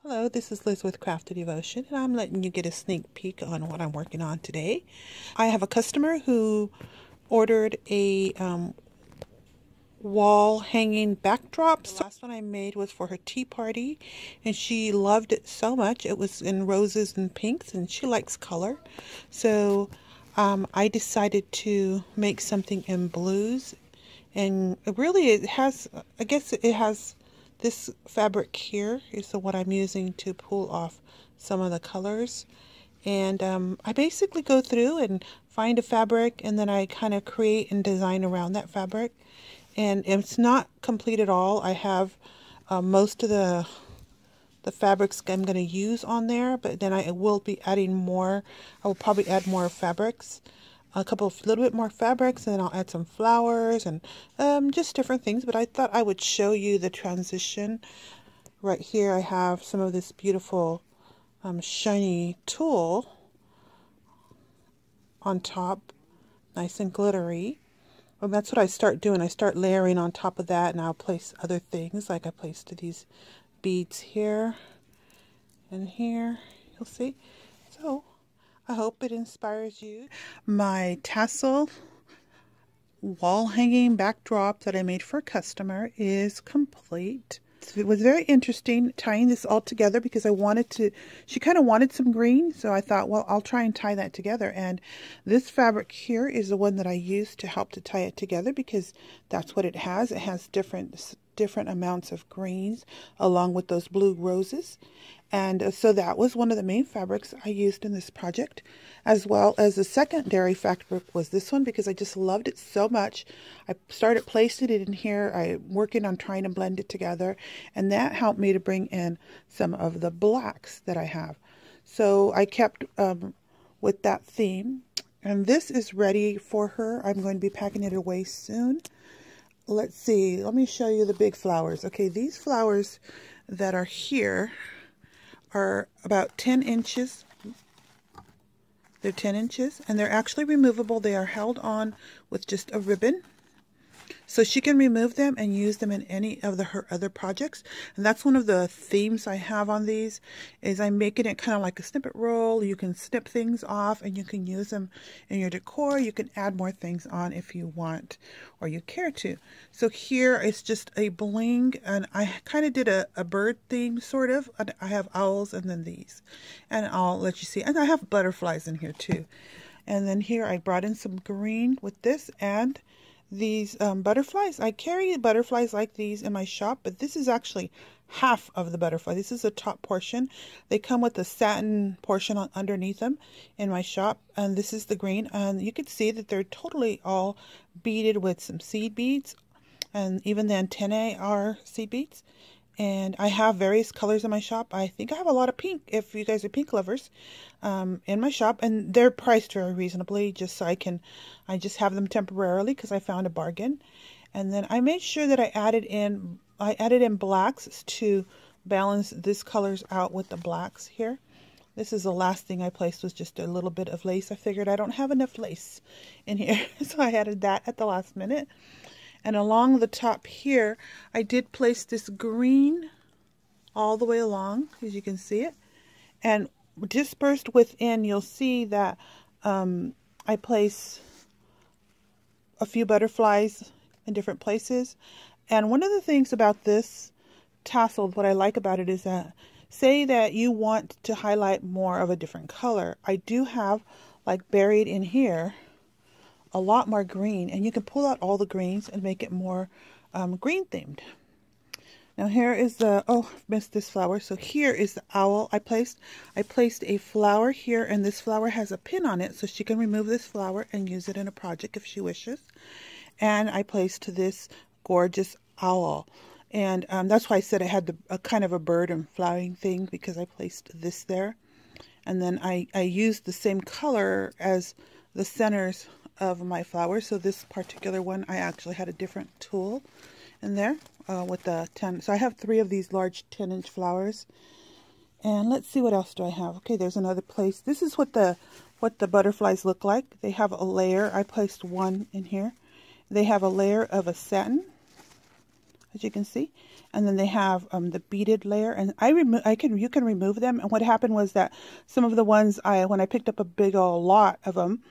Hello, this is Liz with Crafty Devotion, and I'm letting you get a sneak peek on what I'm working on today. I have a customer who ordered a wall hanging backdrop. The last one I made was for her tea party, and she loved it so much. It was in roses and pinks, and she likes color. So I decided to make something in blues, and it has, I guess it has this fabric here is the one I'm using to pull off some of the colors. And I basically go through and find a fabric, and then I kind of create and design around that fabric. And it's not complete at all. I have most of the fabrics I'm going to use on there, but then I will be adding more. I will probably add more fabrics, a little bit more fabrics, and then I'll add some flowers and just different things. But I thought I would show you the transition. Right here I have some of this beautiful shiny tulle on top, nice and glittery. And that's what I start doing. I start layering on top of that, and I'll place other things, like I placed these beads here and here, you'll see. So I hope it inspires you. My tassel wall hanging backdrop that I made for a customer is complete. It was very interesting tying this all together because she kind of wanted some green, so I thought, well, I'll try and tie that together. And this fabric here is the one that I used to help to tie it together because that's what it has. It has different amounts of greens along with those blue roses. And so that was one of the main fabrics I used in this project, as well as the secondary fabric was this one because I just loved it so much. I started placing it in here. I'm working on trying to blend it together, and that helped me to bring in some of the blacks that I have. So I kept with that theme, and this is ready for her. I'm going to be packing it away soon. Let's see. Let me show you the big flowers. Okay, these flowers that are here are about 10 inches. They're 10 inches, and they're actually removable. They are held on with just a ribbon. So she can remove them and use them in any of her other projects. And that's one of the themes I have on these, is I'm making it kind of like a snippet roll. You can snip things off and you can use them in your decor. You can add more things on if you want or you care to. So here it's just a bling, and I kind of did a bird theme, sort of. I have owls and then these. And I'll let you see. And I have butterflies in here too. And then here I brought in some green with this and these butterflies. I carry butterflies like these in my shop, but this is actually half of the butterfly. This is the top portion. They come with the satin portion underneath them in my shop, and this is the green. And you can see that they're totally all beaded with some seed beads, and even the antennae are seed beads. And I have various colors in my shop. I think I have a lot of pink, if you guys are pink lovers, in my shop. And they're priced very reasonably, just so I just have them temporarily because I found a bargain. And then I made sure that I added in blacks to balance these colors out with the blacks here. This is the last thing I placed, was just a little bit of lace. I figured I don't have enough lace in here, so I added that at the last minute. And along the top here, I did place this green all the way along, as you can see it. And dispersed within, you'll see that I place a few butterflies in different places. And one of the things about this tassel, what I like about it is that, say that you want to highlight more of a different color. I do have, like, buried in here, a lot more green, and you can pull out all the greens and make it more green themed. Now here is the, oh, I missed this flower. So here is the owl I placed. I placed a flower here, and this flower has a pin on it, so she can remove this flower and use it in a project if she wishes. And I placed this gorgeous owl. And that's why I said I had a kind of a bird and flowering thing, because I placed this there. And then I used the same color as the centers of my flowers. So this particular one, I actually had a different tool in there with the 10. So I have 3 of these large 10-inch flowers. And let's see, what else do I have? Okay, there's another place. This is what the butterflies look like. They have a layer. I placed one in here. They have a layer of a satin as you can see. And then they have the beaded layer, and you can remove them. And what happened was that some of the ones when I picked up a big old lot of them,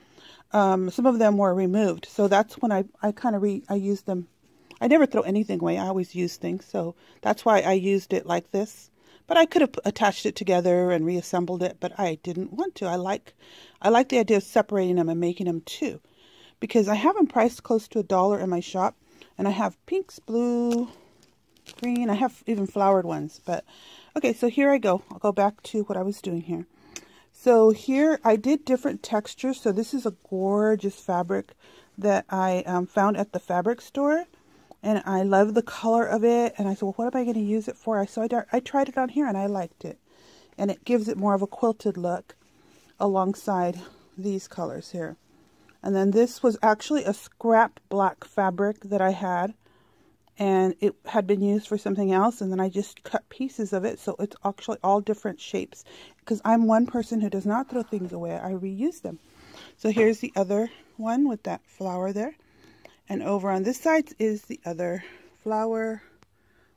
some of them were removed. So that's when I used them. I never throw anything away. I always use things. So that's why I used it like this. But I could have attached it together and reassembled it, but I didn't want to. I like the idea of separating them and making them two, because I have them priced close to $1 in my shop, and I have pinks, blue, green. I have even flowered ones. But okay, so here I go. I'll go back to what I was doing here. So here I did different textures. So this is a gorgeous fabric that I found at the fabric store. And I love the color of it. And I said, well, what am I going to use it for? So I tried it on here and I liked it. And it gives it more of a quilted look alongside these colors here. And then this was actually a scrap black fabric that I had. And it had been used for something else. And then I just cut pieces of it. So it's actually all different shapes. Because I'm one person who does not throw things away. I reuse them. So here's the other one with that flower there. And over on this side is the other flower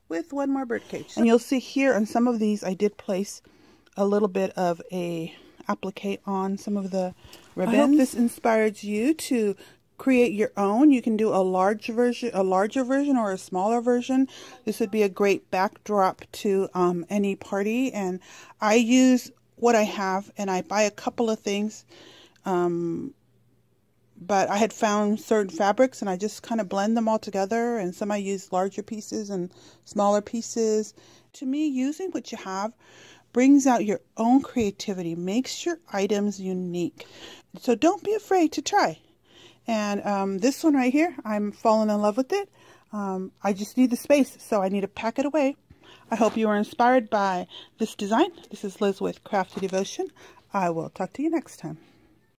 with one more birdcage. And you'll see here on some of these, I did place a little bit of a applique on some of the ribbons. I hope this inspires you to create your own. You can do a larger version or a smaller version. This would be a great backdrop to any party. And I use what I have, and I buy a couple of things. But I had found certain fabrics and I just kind of blend them all together, and some I use larger pieces and smaller pieces. To me, using what you have brings out your own creativity, makes your items unique. So don't be afraid to try. And this one right here, I'm falling in love with it. I just need the space, so I need to pack it away. I hope you were inspired by this design. This is Liz with Crafty Devotion. I will talk to you next time.